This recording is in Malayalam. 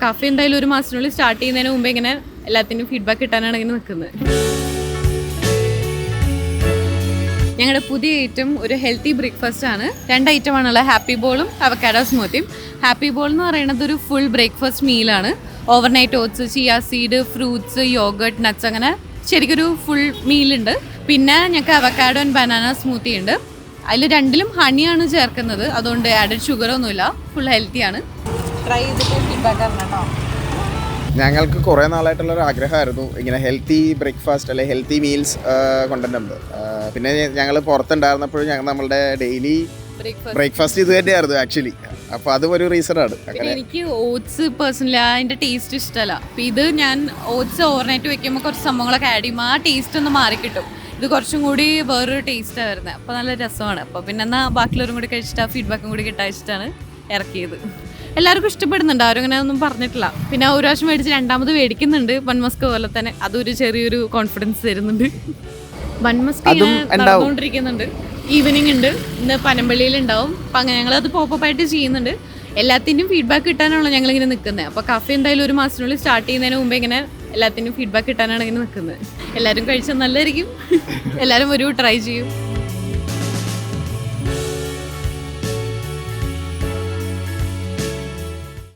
കഫേ എന്തായാലും ഒരു മാസത്തിനുള്ളിൽ സ്റ്റാർട്ട് ചെയ്യുന്നതിന് മുമ്പേ ഇങ്ങനെ എല്ലാത്തിനും ഫീഡ്ബാക്ക് കിട്ടാനാണ് ഇങ്ങനെ നിൽക്കുന്നത്. ഞങ്ങളുടെ പുതിയ ഐറ്റം ഒരു ഹെൽത്തി ബ്രേക്ക്ഫാസ്റ്റ് ആണ്. 2 ഐറ്റമാണുള്ളത്, ഹാപ്പി ബോളും അവക്കാഡോ സ്മൂത്തിയും. ഹാപ്പി ബോൾ എന്ന് പറയുന്നത് ഒരു ഫുൾ ബ്രേക്ക്ഫാസ്റ്റ് മീലാണ്. Overnight oats, chia seed, fruits, yoghurt, nuts, അങ്ങനെ ശരിക്കൊരു ഫുൾ മീലുണ്ട്. പിന്നെ ഞങ്ങൾക്ക് അവക്കാഡോ ആൻഡ് ബനാന സ്മൂത്തി ഉണ്ട്. അതിൽ രണ്ടിലും ഹണിയാണ് ചേർക്കുന്നത്, അതുകൊണ്ട് ആഡഡ് ഷുഗറൊന്നുമില്ല, ഫുൾ ഹെൽത്തിയാണ്. ട്രൈ ചെയ്തിട്ട് ഫീഡ്ബാക്ക് തരണം കേട്ടോ. ഞങ്ങൾക്ക് കുറേ നാളായിട്ടുള്ളൊരു ആഗ്രഹമായിരുന്നു ഇങ്ങനെ ഹെൽത്തി ബ്രേക്ക്ഫാസ്റ്റ് അല്ലെങ്കിൽ ഹെൽത്തി മീൽസ് കൊണ്ടുവരുന്നത്. പിന്നെ ഞങ്ങൾ പുറത്തുണ്ടായിരുന്നപ്പോഴും ഞങ്ങൾ നമ്മളുടെ ഡെയിലി ബ്രേക്ക്ഫാസ്റ്റ് ഇത് തന്നെയായിരുന്നു ആക്ച്വലി. അപ്പോൾ അതും ഒരു റീസണാണ്. എനിക്ക് ഓട്സ് പേഴ്സണലി അതിൻ്റെ ടേസ്റ്റ് ഇഷ്ടമല്ല. അപ്പം ഇത് ഞാൻ ഓട്സ് ഓവർനൈറ്റ് വെക്കുമ്പോൾ കുറച്ച് സംഭവങ്ങളൊക്കെ ആഡ് ചെയ്യുമ്പോൾ ആ ടേസ്റ്റ് ഒന്ന് മാറിക്കിട്ടും. ഇത് കുറച്ചും കൂടി വേറൊരു ടേസ്റ്റാണ് വരുന്നത്. അപ്പോൾ നല്ല രസമാണ്. അപ്പോൾ പിന്നെ എന്നാൽ ബാക്കിയുള്ളവരും കൂടി കഴിച്ചിട്ട് ഫീഡ്ബാക്കും കൂടി കിട്ടാച്ചിട്ടാണ് ഇറക്കിയത്. എല്ലാവർക്കും ഇഷ്ടപ്പെടുന്നുണ്ട്, ആരും അങ്ങനെ ഒന്നും പറഞ്ഞിട്ടില്ല. പിന്നെ ഒരു പ്രാവശ്യം മേടിച്ച് രണ്ടാമത് മേടിക്കുന്നുണ്ട് ബൺമസ്ക് പോലെ തന്നെ, അതൊരു ചെറിയൊരു കോൺഫിഡൻസ് തരുന്നുണ്ട്. ബൺമസ്ക് ഇങ്ങനെ നടന്നുകൊണ്ടിരിക്കുന്നുണ്ട്. ഈവനിങ് ഉണ്ട്, ഇന്ന് പനമ്പള്ളിയിൽ ഉണ്ടാവും. അപ്പം അങ്ങനെ ഞങ്ങളത് പോപ്പായിട്ട് ചെയ്യുന്നുണ്ട്. എല്ലാത്തിൻ്റെയും ഫീഡ്ബാക്ക് കിട്ടാനാണല്ലോ ഞങ്ങളിങ്ങനെ നിൽക്കുന്നത്. അപ്പോൾ കഫേ എന്തായാലും ഒരു മാസത്തിനുള്ളിൽ സ്റ്റാർട്ട് ചെയ്യുന്നതിന് മുമ്പേ ഇങ്ങനെ എല്ലാത്തിൻ്റെയും ഫീഡ്ബാക്ക് കിട്ടാനാണ് ഇങ്ങനെ നിൽക്കുന്നത്. എല്ലാവരും കഴിച്ചാൽ നല്ലതായിരിക്കും. എല്ലാവരും ഒരു ട്രൈ ചെയ്യും.